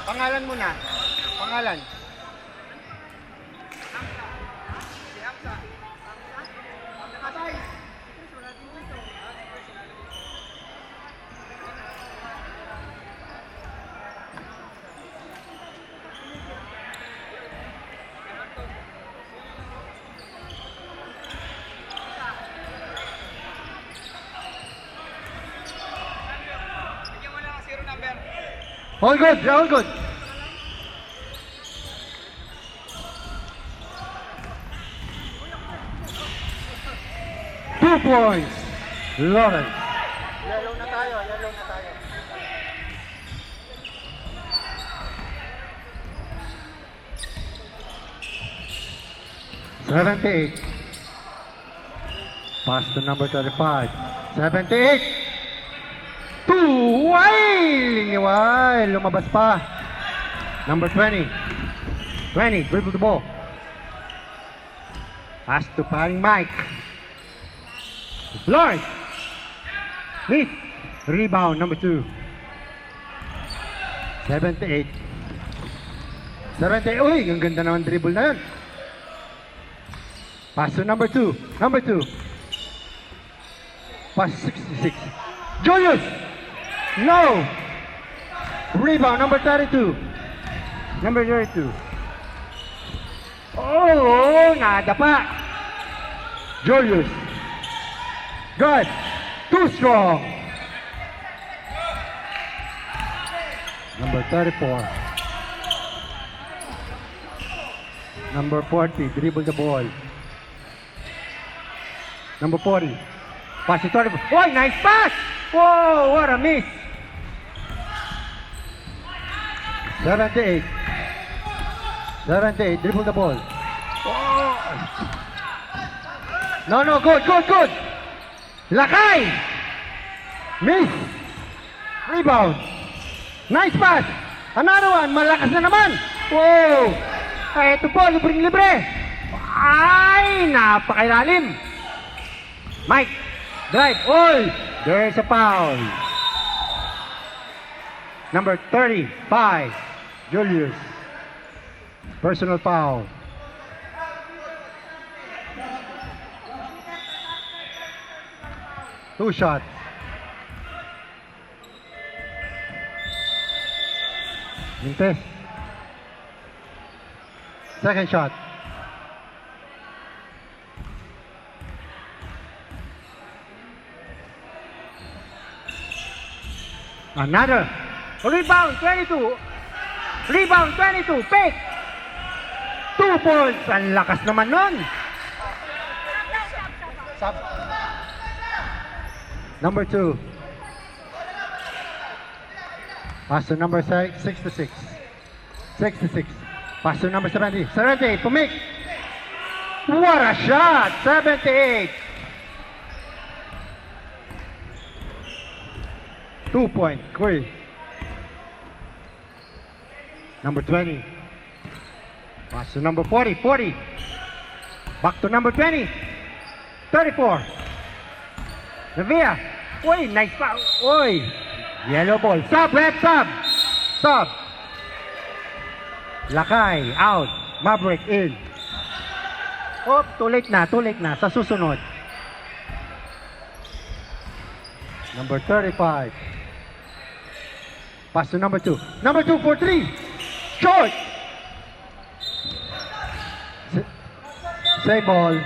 Pangalan muna. Pangalan. All good, all good. Two points, Lawrence. Yellow na tayo. 78. Pass to number 35. 78. Two. Liniway. Lumabas pa. Number 20. 20. Dribble the ball. Pass to paring Mike. Lawrence. Lead. Rebound. Number 2. 78. 78. Uy, ang ganda naman dribble na yun. Pass to number 2. Number 2. Pass 66. Julius! No! Rebound, number 32. Number 32. Oh, nada pa. Julius. Good. Too strong. Number 34. Number 40. Dribble the ball. Number 40. Pass to 34. Oh, nice pass! Whoa, what a miss! 78. 78. Dribble the ball. Oh. No, good. Lakay! Miss! Rebound! Nice pass! Another one! Malakas na naman! Whoa! Ay, ito po, libreng-libre! Ay, napakailalim! Mike, drive, all. There's a foul. Number 35, Julius. Personal foul. Two shots. Mintes. Second shot. Another. Rebound, 22. Rebound, 22. Pick. 2 points. Ang lakas naman nun. Sub. Number 2. Pass to number 66. 66. Pass to number 70. 78. Pumik. What a shot. 78. 2 point, Curry. Number 20. Pass to number 40. 40. Back to number 20. 34. Navia. Oy, nice foul. Oy. Yellow ball. Sub, red sub. Sub. Lakay, out. Maverick in. Oh, too late na. Sa susunod. Number 35. Pass to number 2. Number 2 for 3. Short. Save ball.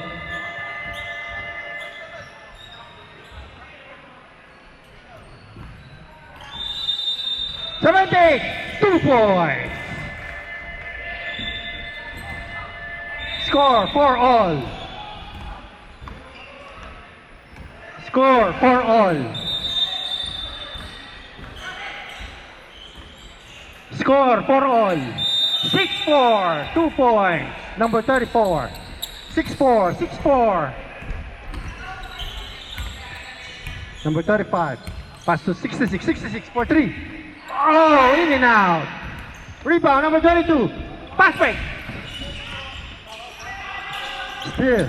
$78. 2 points. Score for all. Score for all. Score for all. 6-4. 2 points. Number 34. 6-4. 6-4. Number 35. Pass to 66. 66 for 3. Oh, in and out. Rebound, number 22. Pass break. Still.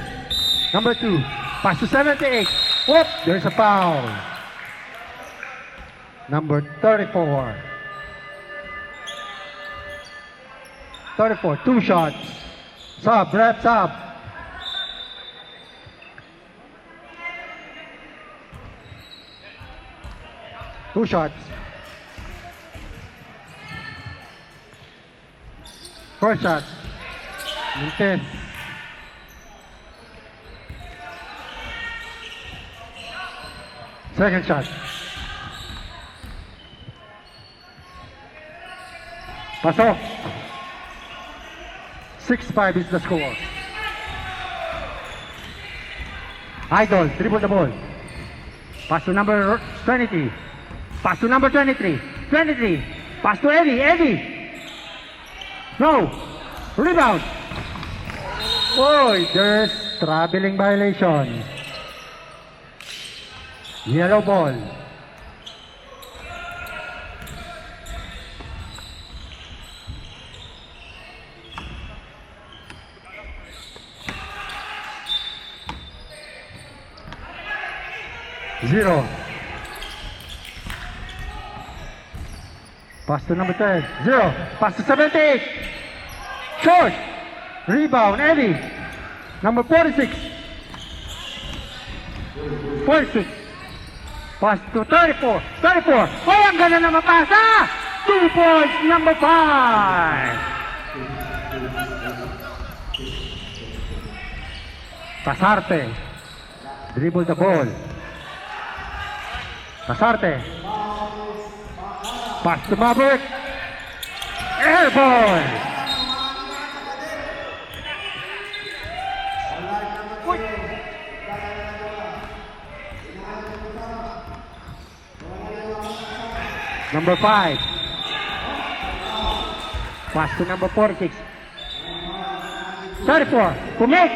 Number 2. Pass to 78. Whoop, there's a foul. Number 34. 34, 2 shots. Sub, rep, sub. Two shots. First shot. Mintes. Second shot. Pasok. 6-5 is the score. Idol, dribble the ball. Pass to number 23. Pass to number 23. 23. Pass to Eddie. Eddie. No. Rebound. Oh, there's traveling violation. Yellow ball. Zero. Pass to number 10. Zero. Pass to 78. Short. Rebound. Eddie. Number 46. 46. Pass to 34. 34. Oh, ang ganda na mapasa. 2 points. Number 5. Pasarte. Dribble the ball. Pasarte. Pass to Maverick. Air ball. Number 5. Pass to number 46. 34. Pumek.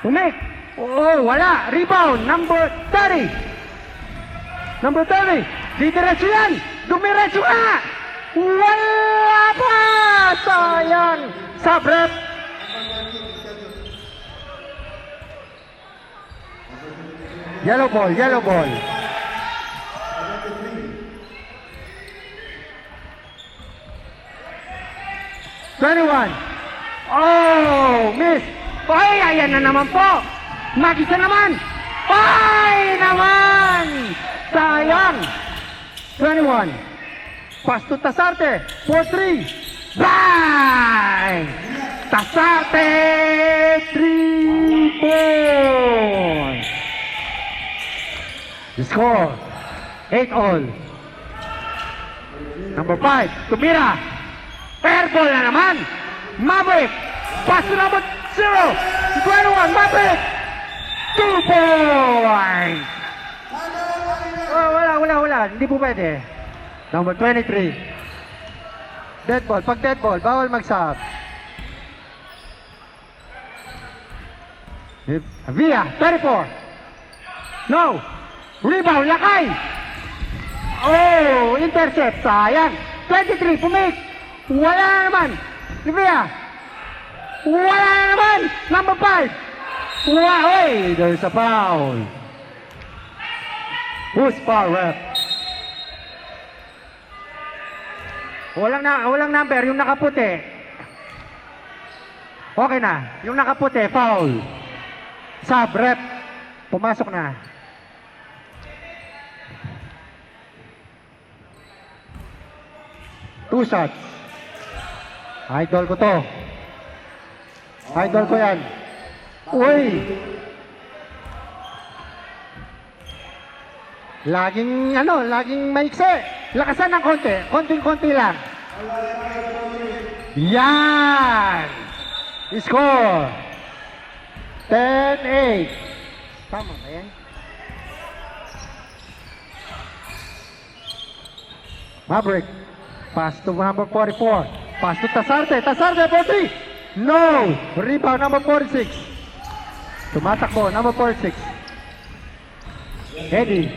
Pumek. Oh, wala. Rebound. Number 30. Number 30. Didiretso yan. Dumiretso nga. Wala pa. Sayang. Sabrep. Yellow ball. Yellow ball. Twenty-one. Oh, miss. Ay, ayan na naman po. Mag-isa naman. Ay, naman. Sayang. 21. Pass to Tasarte. 4-3. Bang! Tasarte. 3 points. The score. 8 all. Number 5. Tumira. Airball na naman. Maverick. Pass to number 0. 21. Maverick. 2 points. Oh, wala. Hindi po pwede. Number 23. Dead ball. Pag dead ball, bawal mag-sub. Via, 34. No. Rebound, lakay. Oh, intercept. Sayang. 23, pumik. Wala na naman. Via. Wala na naman. Number 5. Wow, hey, there's a foul. Who's foul, ref? Walang number, yung nakaputi. Okay na, yung nakaputi, foul. Sub, ref, pumasok na. Two shots. Idol ko to. Idol ko yan. Uy! Laging maikse. Lakasan ng konti. Konting-konti lang. Yan! Score! 10-8. Tama ba yan? Maverick. Pass to number 44. Pass to Tasarte. Tasarte, 43. No! Rebound, number 46. Tumatakbo, number 46. Eddie.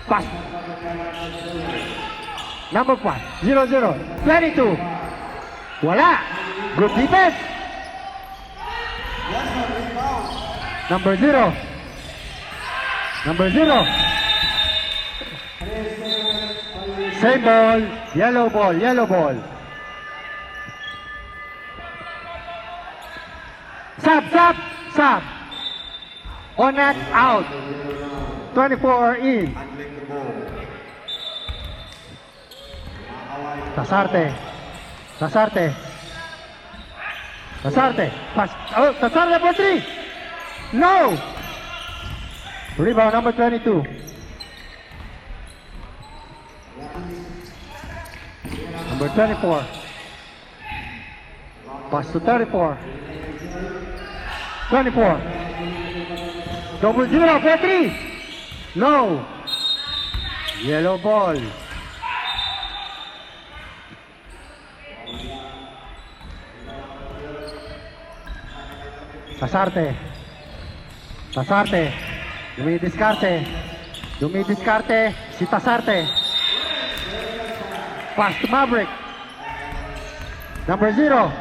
Pass. Number 5. 0-0. 22. Wala. Good defense. Number 0. Same ball. Yellow ball. Yellow ball. Sub, sub, sub. On and out. 24 in. Tasarte. Tasarte. Tasarte. Pass. Oh, Tasarte for 3. No. Rebound number 22. Number 24. Pass to 34. 24. Double zero for 3. No. Yellow ball. Tasarte. Tasarte. Dumidiskarte. Dumidiskarte si Tasarte. Pass to Maverick. Number 0.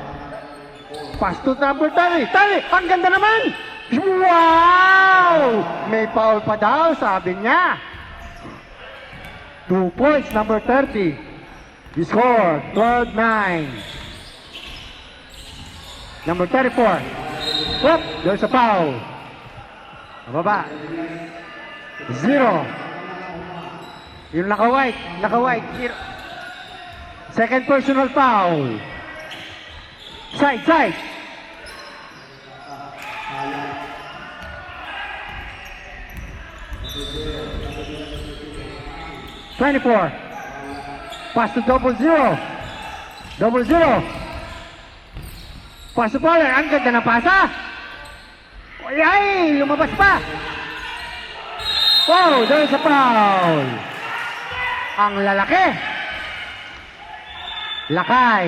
Pass to number 30. Tali! Ang ganda naman! Wow! May foul pa daw, sabi niya. 2 points, number 30. The score, 12-9. Number 34. Whoop! There's a foul. Mababa. 0. Yung naka-white. Naka-white. 0. Second personal foul. Side, side. $24. Pass to double zero. Double zero. Pass to Pollard. Ang ganda ng pasa. Ay, lumabas pa. Wow, there's a foul. Ang lalaki. Lakay.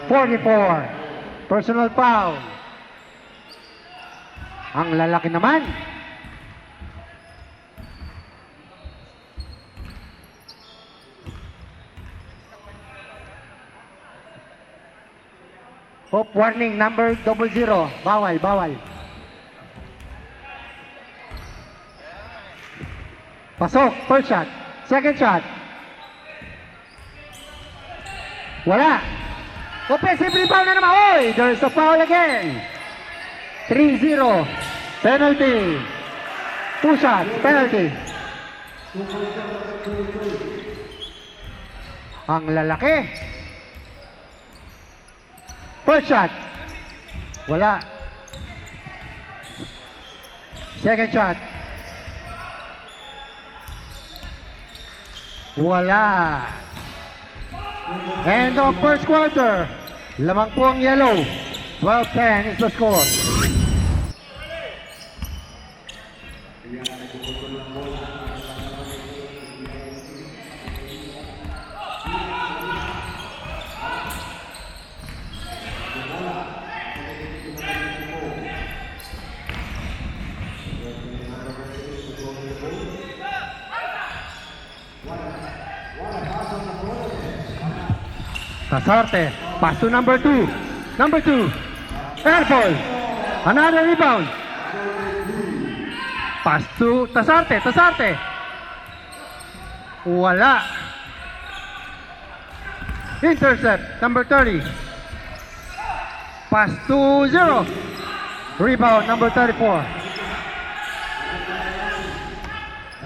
44. Personal foul. Ang lalaki naman. Hope warning number 00. Bawal, bawal. Pasok, first shot. Second shot. Wala. Offensive rebound na naman. Oy, there's a foul again. 3-0. Penalty. 2 shots, penalty. Ang lalaki. First shot. Wala. Second shot. Wala. End of first quarter. Lamang po ang yellow. 12-10 is the score. Tasarte, pass to number 2. Number 2. Airball. Another rebound. Pass to Tasarte. Tasarte. Wala. Intercept. Number 30. Pass to 0. Rebound. Number 34.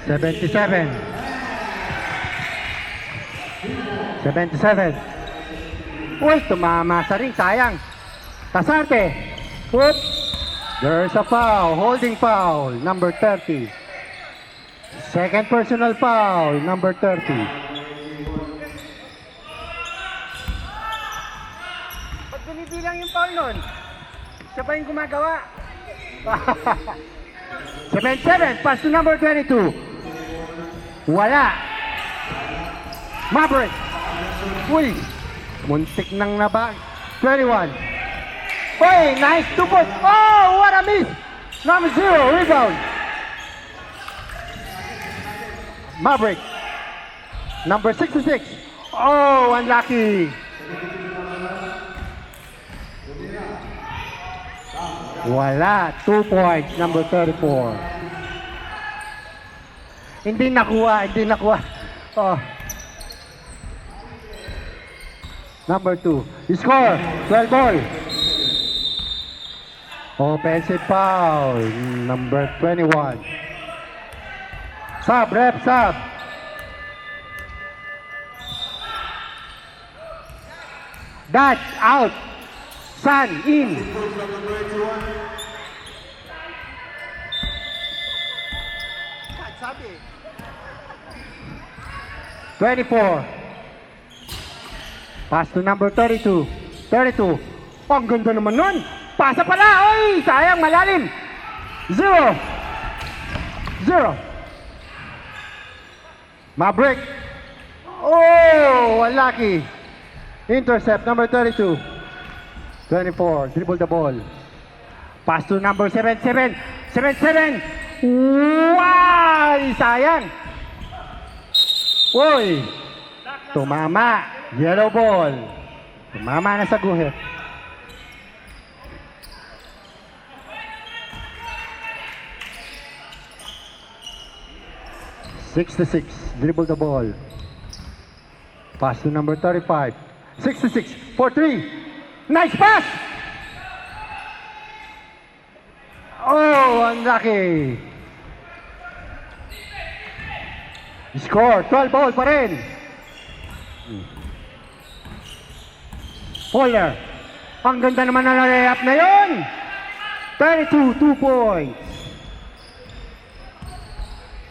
77. 77. Uy, tumama sa ring, sayang. Tasarte. Whoop. There's a foul, holding foul, number 30. Second personal foul, number 30. Ba't binibilang yung foul nun? Siya ba yung gumagawa? 77, pass to number 22. Wala. Maverick. Uy. Muntik nang naba. 21. Oy, nice 2 points. Oh, what a miss. Number 0, rebound. Maverick. Number 66. Oh, unlucky. Wala. 2 points. Number 34. Hindi nakuha. Hindi nakuha. Oh. number 2. Score, 12 ball. Offensive foul, number 21. Sub, rep, sub. That's out. Sun, in. Sabi. 24. Pass to number 32. 32. Ang ganda naman nun. Pasa pala. Oy, sayang, malalim. 0. 0. Maverick. Oh, unlucky. Intercept, number 32. 24. Dribble the ball. Pass to number 77. 77. Wow! Sayang. Uy. Tumama. Yellow ball. Tumama na sa guhit. "66. Dribble the ball. Pass to number 35. 66. 4-3. Nice pass! Oh, unlucky. Score, 12 ball pa rin. Fuller. Ang ganda naman na layup na yun. 32, 2 points.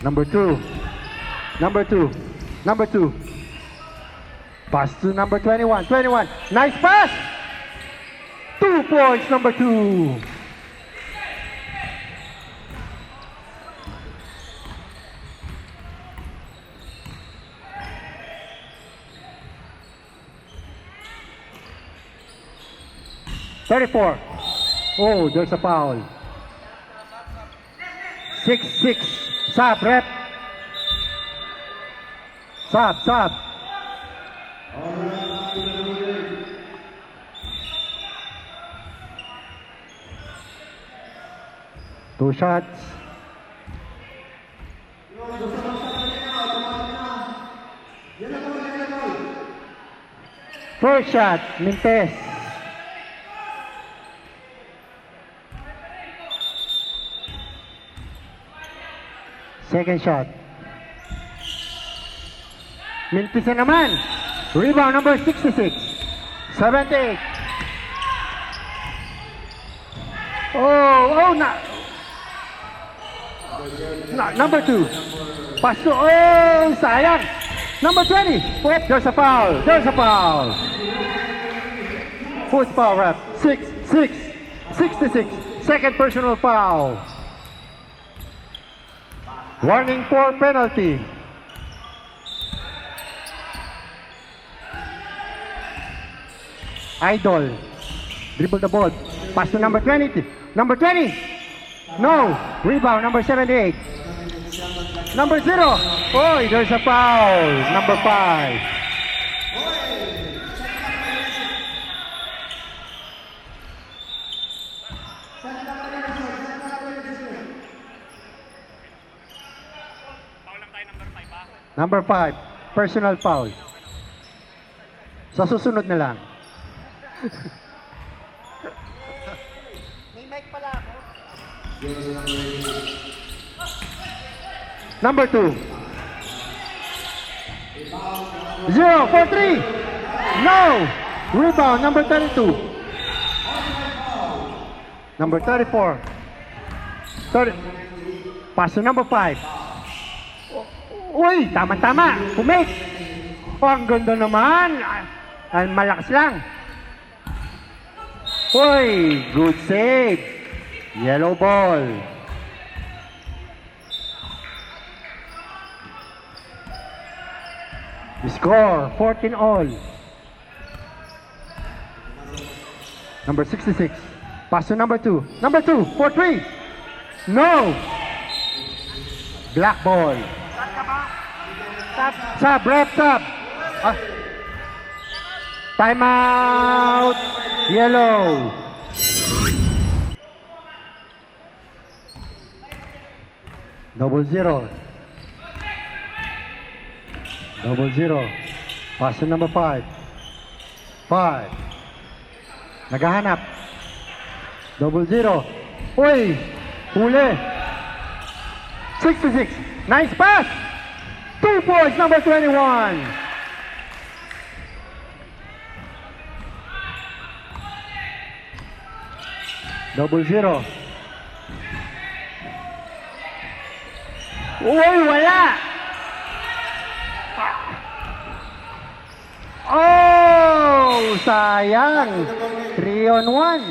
Number 2. Number 2. Number 2. Pass to number 21. 21. Nice pass. 2 points, number 2. "34. Oh, there's a foul. 6-6. Sub, rep. Sub, sub. Two shots. First shot, Mintes. Second shot. Mintis na naman. Rebound number 66. 78. Oh, number 2. Pass to, oh, sayang. Number 20. Wait, there's a foul. There's a foul. Who's foul rep? 66. Second personal foul. Warning for penalty. Idol. Dribble the ball. Pass to number 20. Number 20. No. Rebound, number 78. Number 0. Oh, there's a foul. Number 5. Number 5. Personal foul. Sa susunod na lang. May mic pala ako. Number 2. 0 for 3. No. Rebound, number 32. Number 34. 30. Pass to number 5. Uy, tama-tama. Kumik. Oh, ang ganda naman. Ay, malakas lang. Uy, good save. Yellow ball. Score, 14 all. Number 66. Pass to number 2. Number 2, 4-3. No. Black ball. Sub, rep, sub. Timeout. Yellow. Double zero. Double zero. Pass to number 5. 5. Naghahanap. 0-0. Uy! Huli. 66. Nice pass! 2 points, number 21. Double zero. Uy, wala! Oh, sayang. 3-on-1.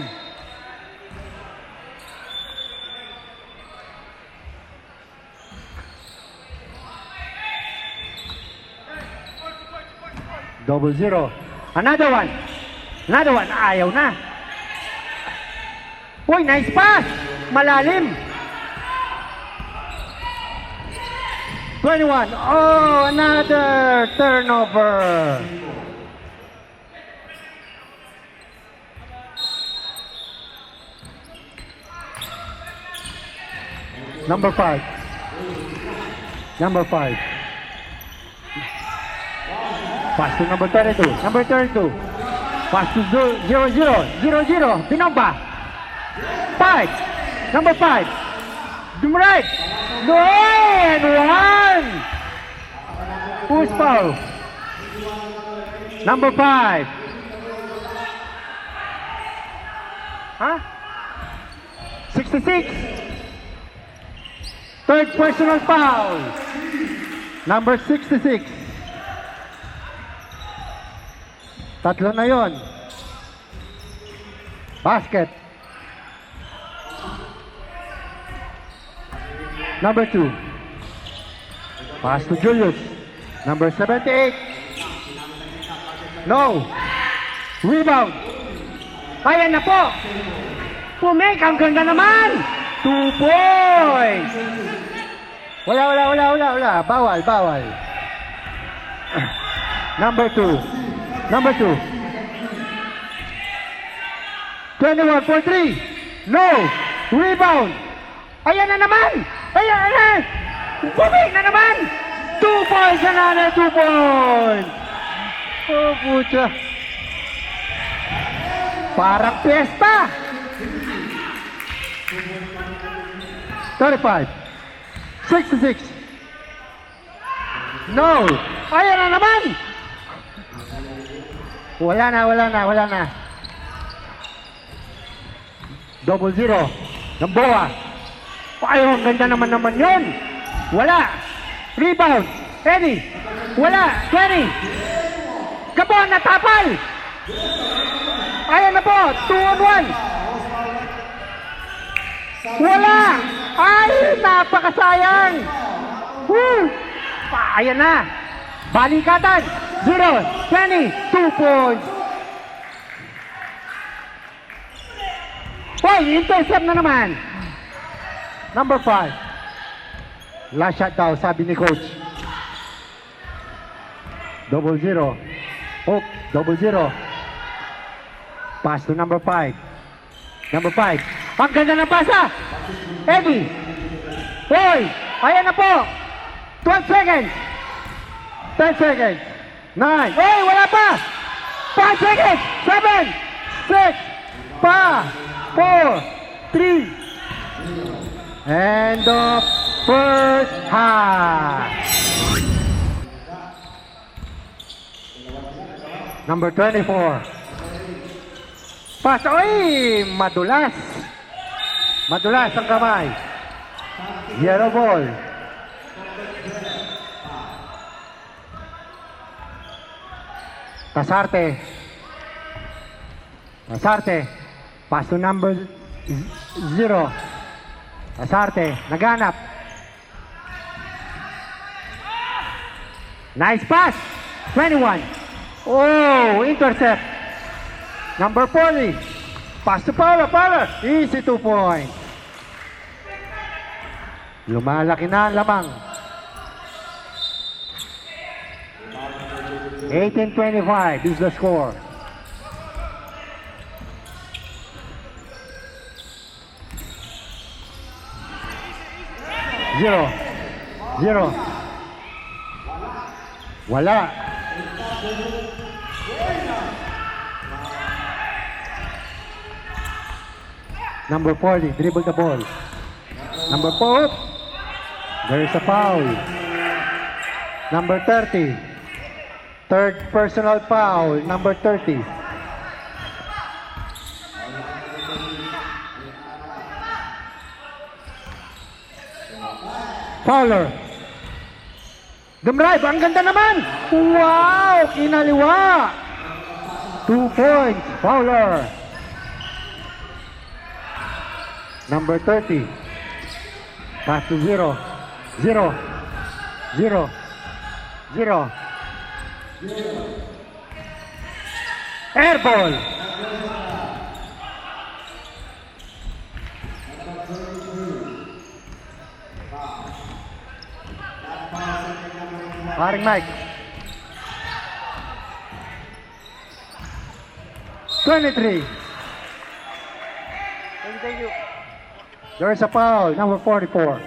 Double zero. Another one. Another one. Ayaw na. Uy, nice pass. Malalim. 21. Oh, another turnover. Number 5. Number 5. Pass to number 32. Number 32. Pass to 0-0. 0-0. Binomba. 5. Number 5. Dumright. No, and 1. Who's foul? Number 5. Huh? 66. Third personal foul. Number 66. Tatlo na yon. Basket. Number 2. Pass to Julius. Number 78. No. Rebound. Ayan na po. Pumake. Ang ganda naman. 2 points. Wala. Bawal. Number 2. Number 2. 21 for 3. No. Rebound. Ayan na naman. Ayan na. Bumig na naman. 2 points. Another 2 points. Oh, pucha. Parang piyesta. 35. 66. No. Ayan na naman. Wala na. 0-0. Gamboa. Ay, ang ganda naman yun. Wala. Rebound. Eddie. Wala. 20. Gamboa natapal. Ayan na po. 2-on-1. Wala. Ay, napakasayang. Woo. Ayan na. Balikatan. 0, 20, 2 points. Hoy, intercept na naman. Number 5. Last shot daw, sabi ni coach. 0-0. Oh, 0-0. Pass to number 5. Number 5. Ang ganda ng pasa. Eddie. Hoy, ayan na po. 12 seconds. 10 seconds. 9. Hey, wala pa! 5 seconds! 7, 6, 5, 4, 3. End of first half. Number 24. Pass. Oy! Madulas. Madulas ang kamay. Yellow ball. Tasarte. Pass to number 0. Tasarte. Naganap. Nice pass. 21. Oh, intercept. Number 40. Pass to Paula. Easy 2 points. Lumalaki na ang lamang. 18-25 is the score. Zero. Wala. Number 40, dribble the ball. Number 4, there is a foul. Number 30, third personal foul. Number 30. Fowler. Dumrive, ang ganda naman! Wow! Kinaliwa! 2 points, Fowler. Number 30. Pass to 0. 0. 0. 0. Air ball. Paring Mike. 23. Thank you. There's a foul, number 44.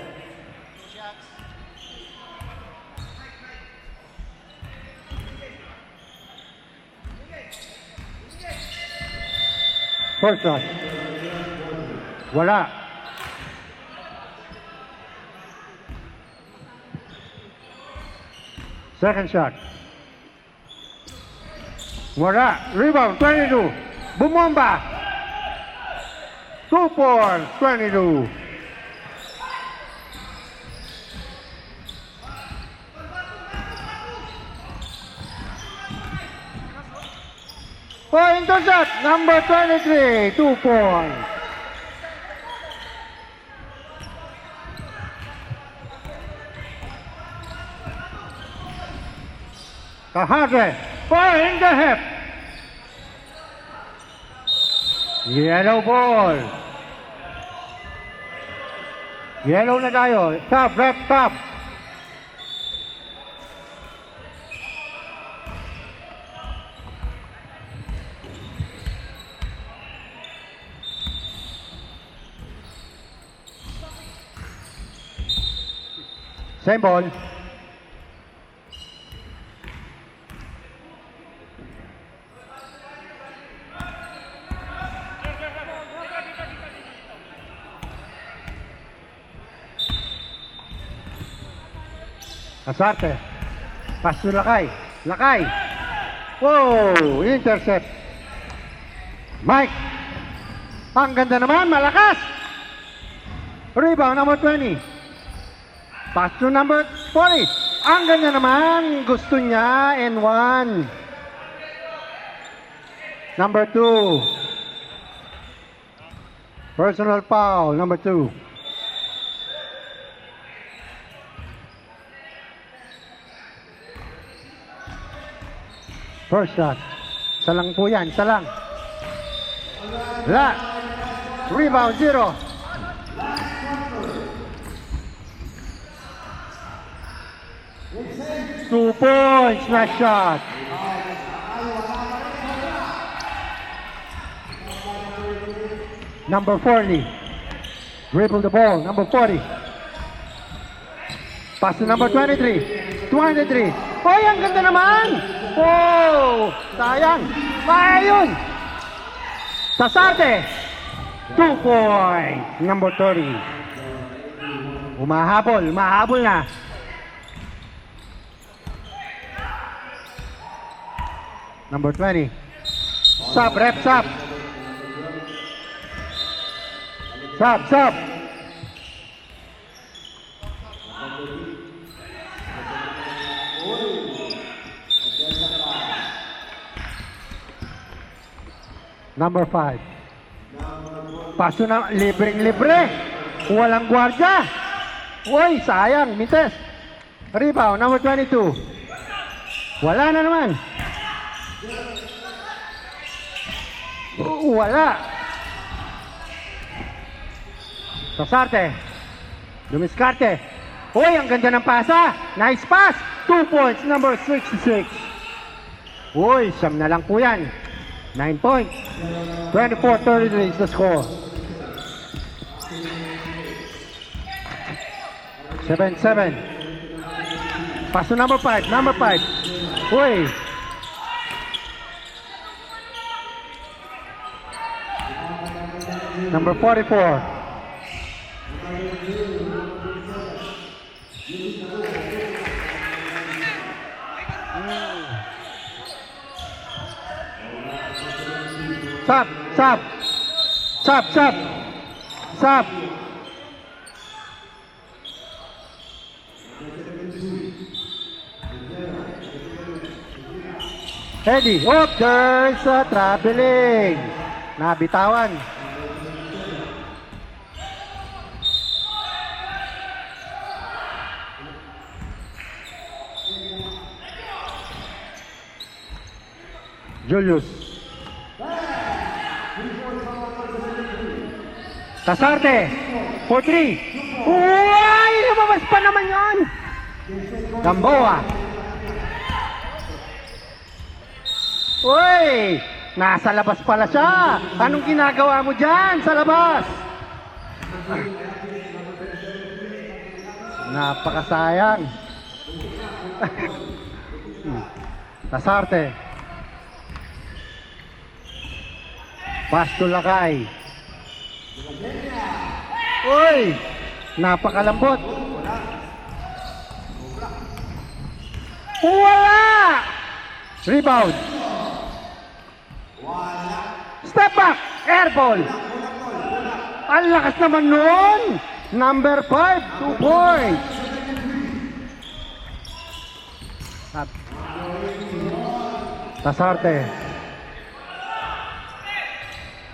First shot. Wala. Second shot. Wala. Rebound, 22. Bumomba. 2 points, 22. Point shot, number 23, 2 points. Kahage, in the hip. Yellow ball. Yellow na tayo. Stop, ref, stop. Same ball. Asarte. Pass to Lakay. Lakay. Whoa! Intercept. Mike. Ang ganda naman. Malakas. Rebound number 20. Pass to number 40. Ang ganda naman. Gusto niya. And 1. Number 2. Personal foul. Number 2. First shot. Isa lang po yan. Isa lang. Wala. Rebound 0. Two points. Last shot. Number 40. Dribble the ball. Number 40. Pass to number 23. 23. Hoy, ang ganda naman! Oh! Sayang! Kaya yun! Sasarte! 2 points. Number 30. Umahabol. Umahabol na. Number 20. Sub, rep, sub. Sub, sub. Number 5. Paso na, libreng-libre. Walang gwardiya. Uy, sayang, mites. Rebound, number 22. Wala na naman. Wala. Sasarte. Dumiskarte. Uy, ang ganda ng pasa. Nice pass. 2 points, number 66. Uy, siyam na lang po yan. 9 points. 24-33 is the score. 7-7. Pass to number 5. Number 5. Uy. Number 44. Stop, stop. Stop, stop. Stop. Eddie, oh, there's a traveling. Nabitawan. Julius. Tasarte. 4-3. Uy! Lumabas pa naman yon. Gamboa. Uy! Nasa labas pala siya. Anong ginagawa mo dyan sa labas? Napakasayang. Tasarte. Pasto Lakay. Uy! Napakalambot. Wala! Rebound. Step back. Air ball. Ang lakas naman nun. Number 5. 2 points. Tasarte.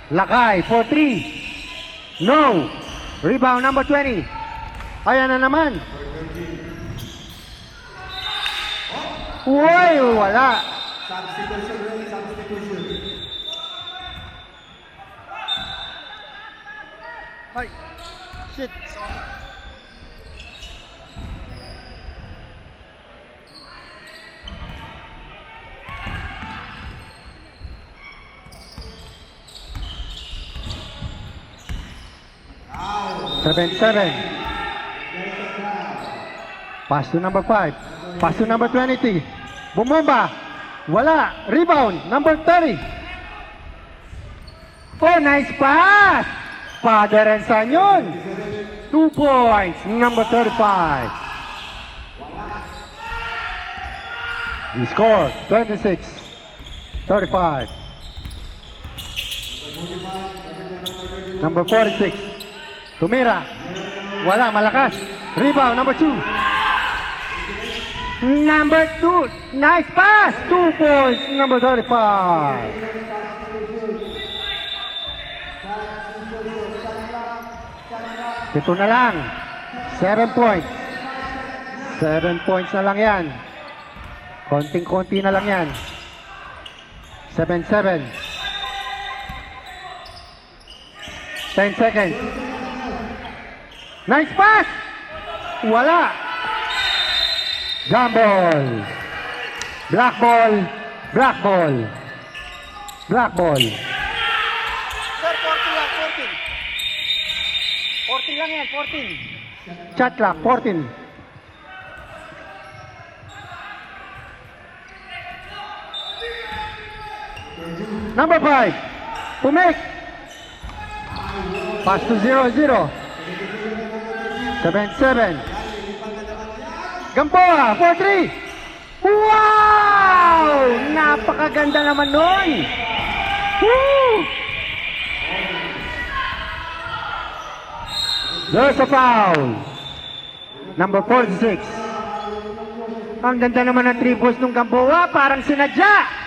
Lakay. 4-3. No. Rebound number 20. Ayan na naman. Uy, wala. Ay, shit. 7-7. Pass to number 5. Pass to number 20. Bumomba. Wala. Rebound. Number 30. Oh, nice pass. Father and son yun. 2 points. Number 35. He scored 26-35. Number 46. Tumira. Wala, malakas. Rebound, number 2. Number 2. Nice pass. 2 points. Number 35. Ito na lang. 7 points. 7 points na lang yan. Konting-konti na lang yan. 7-7. 10 seconds. Nice pass! Wala. Jump ball. Black ball. Black ball. Black ball. Sir, 14 lang, 14. 14 lang yan, 14. Shot clock, 14. Number 5. Pumek. Pass to 0-0. 7-7. Gamboa, 4-3. Wow! Napakaganda naman nun. Woo! There's a foul. Number 46. Ang ganda naman ng 3 balls nung Gamboa. Parang sinadya.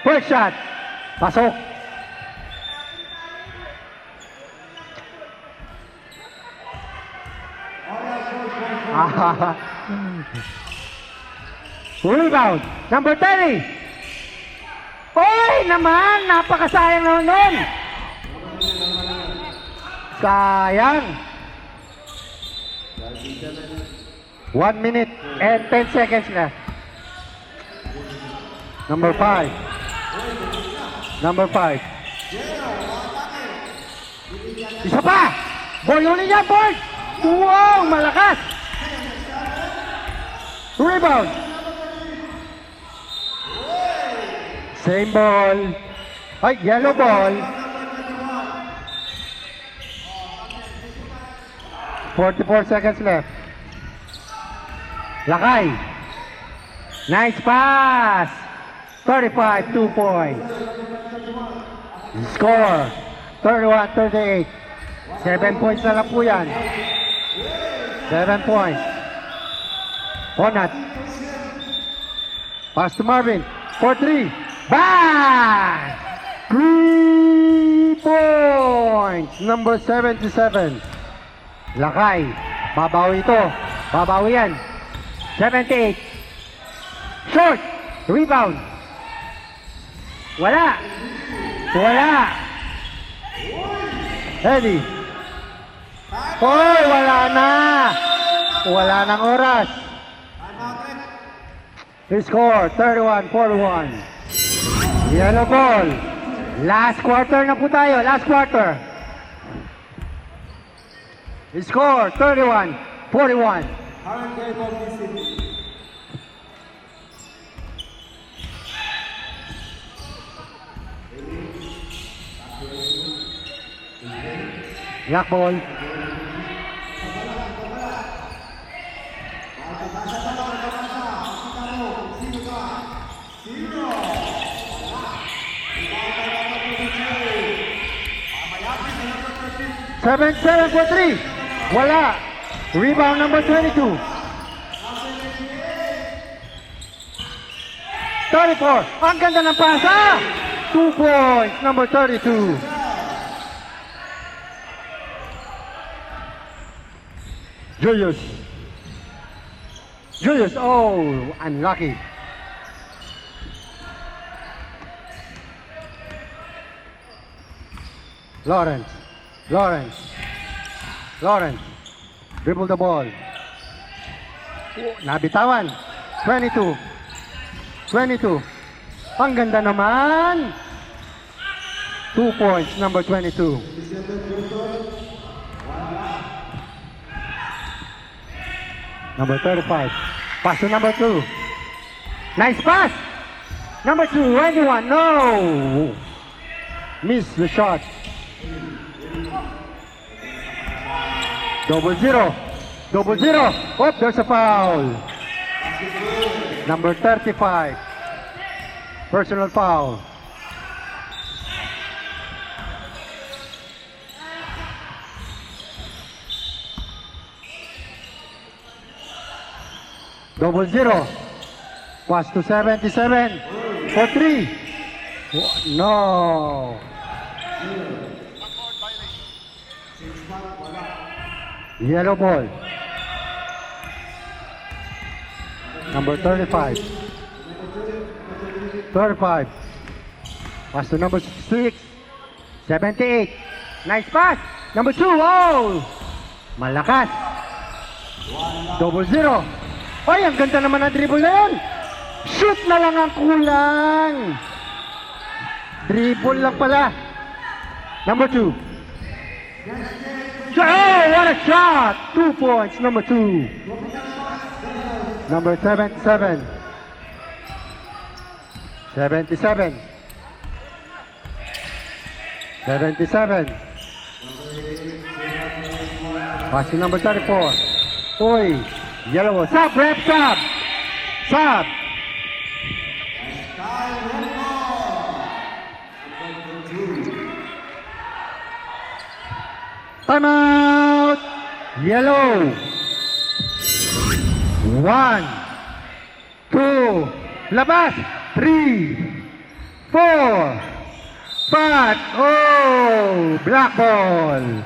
First shot. Pasok. Rebound. Number 30. Oy naman. Napakasayang naman nun. Sayang. 1 minute and 10 seconds left. Number 5. Number 5. Isa pa! Boy, ulit niya, boy! Wow, malakas! Rebound. Same ball. Ay, yellow ball. 44 seconds left. Lakay. Nice pass. 35, 2 points. Score. 31-38. 7 points na lang po yan. 7 points. Onat. Pass to Marvin. 4-3. Bang! 3 points. Number 77. Lakay. Babawi ito. Babawi yan. 78. Short. Rebound. Wala. Wala. Eddie. Hoy, wala na. Wala nang oras. The score, 31-41. Yellow ball. Last quarter na po tayo. Last quarter. The score, 31-41. Black ball. Seven for 3. Wala. Rebound number 22. 34. Ang ganda ng pasa. 2 points. Number 32. Julius. Julius. Oh, unlucky. Lawrence. Lawrence. Lawrence. Dribble the ball. Nabitawan. 22. 22. Ang ganda naman. 2 points, number 22. Number 35. Pass to number 2. Nice pass. Number 2, 21. No. Miss the shot. 0-0. 0-0. Oh, there's a foul. Number 35. Personal foul. Double zero. Pass to 77 for 3. No. Yellow ball. Number 35. 35. Pass to number 6. 78. Nice pass. Number 2. Oh! Malakas. 0-0. Ay, ang ganda naman ang dribble na yun. Shoot na lang ang kulang. Dribble lang pala. Number 2. Oh, what a shot! 2 points, number 2. Number 77. 77. 77. Passing number 34. Uy, yellow. Sub, rep, sub. Sub. Timeout! Yellow. 1, 2, labas. 3, 4, 5. Oh, black ball.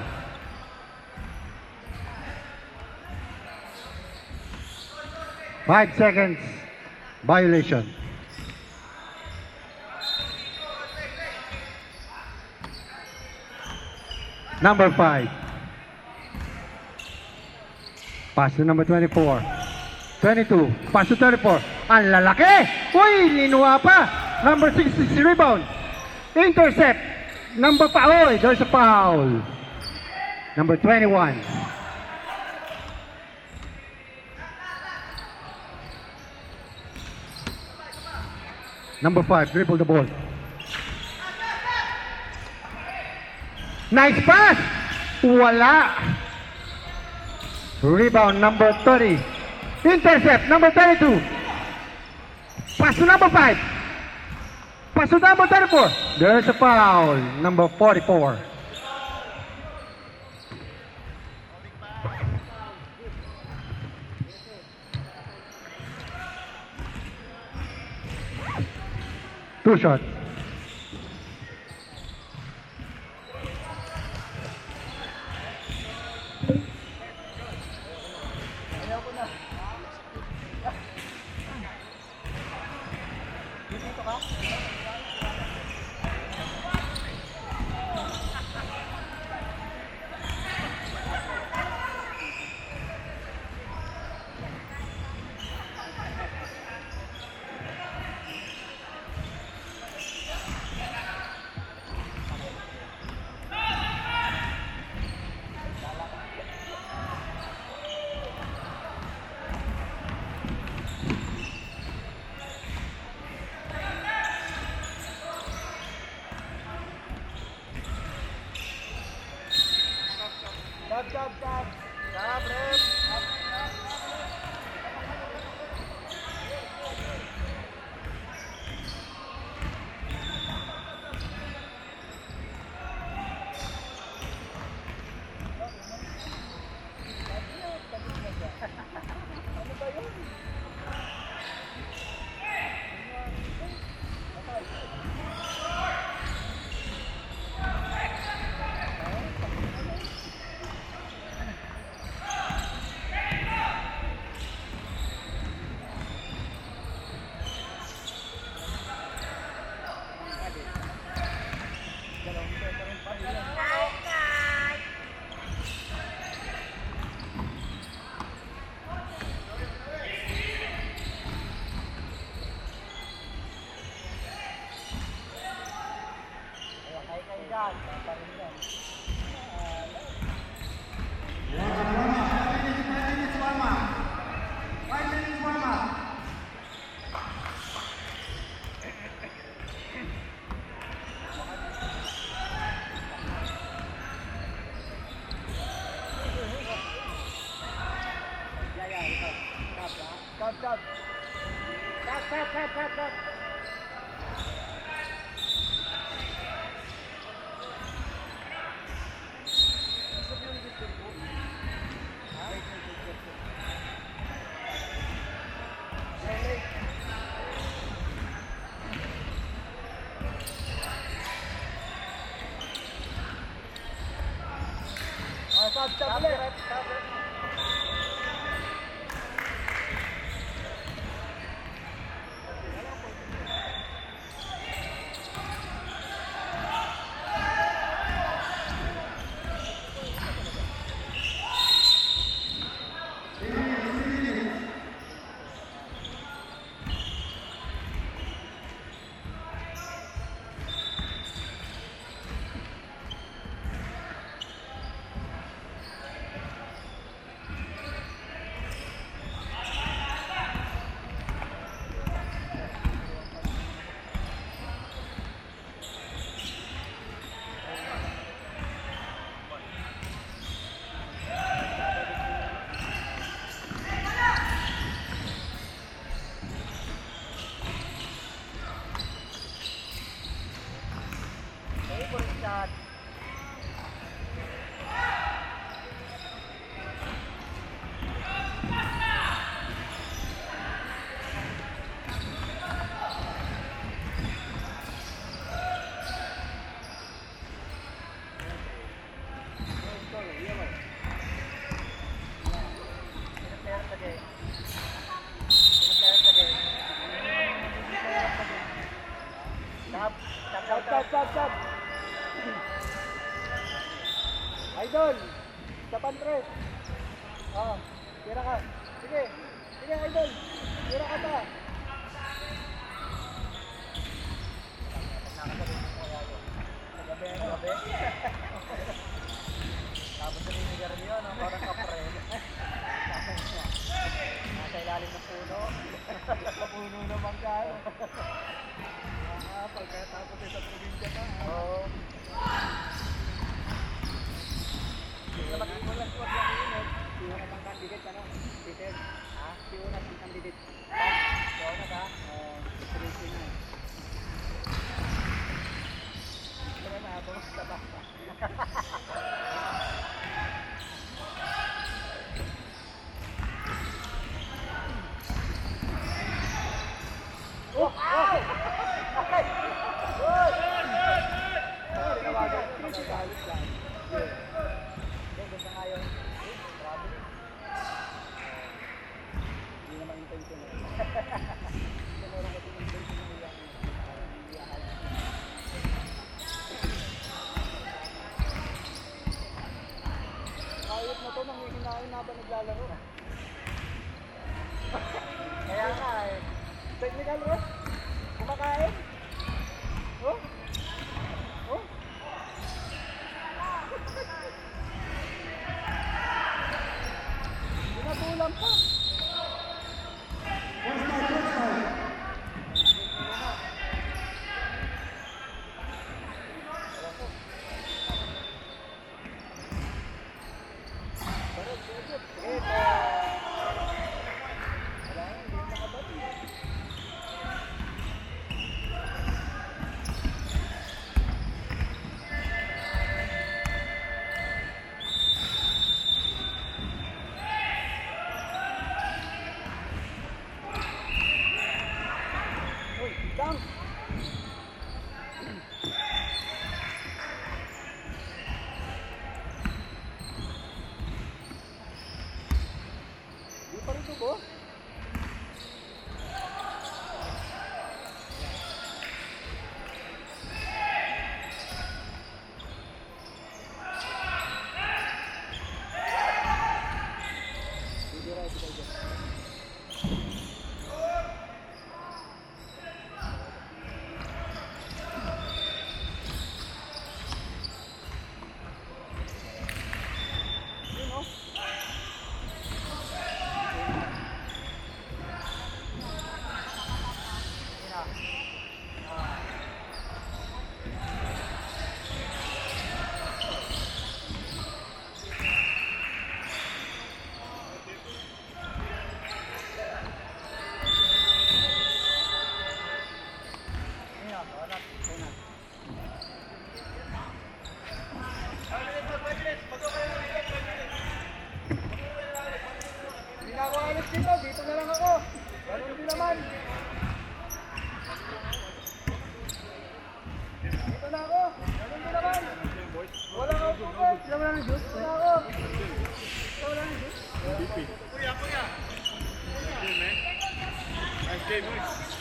Five seconds violation. Number 5. Pass to number 24. 22. Pass to 34. Ang lalaki! Uy, linuha pa. Number 66 rebound. Intercept. Number 5. Oy, there's a foul. Number 21. Number 5, dribble the ball. Nice pass! Wala! Rebound, number 30. Intercept, number 32. Pass to number 5. Pass to number 34. There's a foul, number 44. Two shots. Stop, ref. Stop. Stop. Idol, tapan tres. Tira ka. Sige, Idol. Tira ka pa. Gabi. Tapos na ni Garnio, no? Parang kapre. Nasa ilalim ng puno. Sa puno naman kayo. pagkatapos sa probinsya ka. Oo. Walang kuwag lang yun. Siyo na bang candidate, ano? Peter? Ha? Siyo na bang candidate? Siyo na ba? Oo. Presin na. Pero na, bumusta ba? Oh! Oh! Okay! Good! Tawagan, magagalit lang. Okay, gusto nga yun. Traveling. Hindi naman intentional. Kasi meron kasi intentional yan. Iyakan. Ayot na to, nanghihinain na ba naglalaro? Kaya nga eh. Technical bro? Kumakain? Oh? Oh? Pinatulang pa. Uy, dang! Di pa rin tubo? Bibira ito kayo dyan. Yun o. Hindi na ako alis dito, dito na lang ako. Ganun din naman. Dito na ako, ganun din naman. Wala ako focus. Wala ng juice. Wala ako. Wala ng juice. Kuya. Nice game, boys.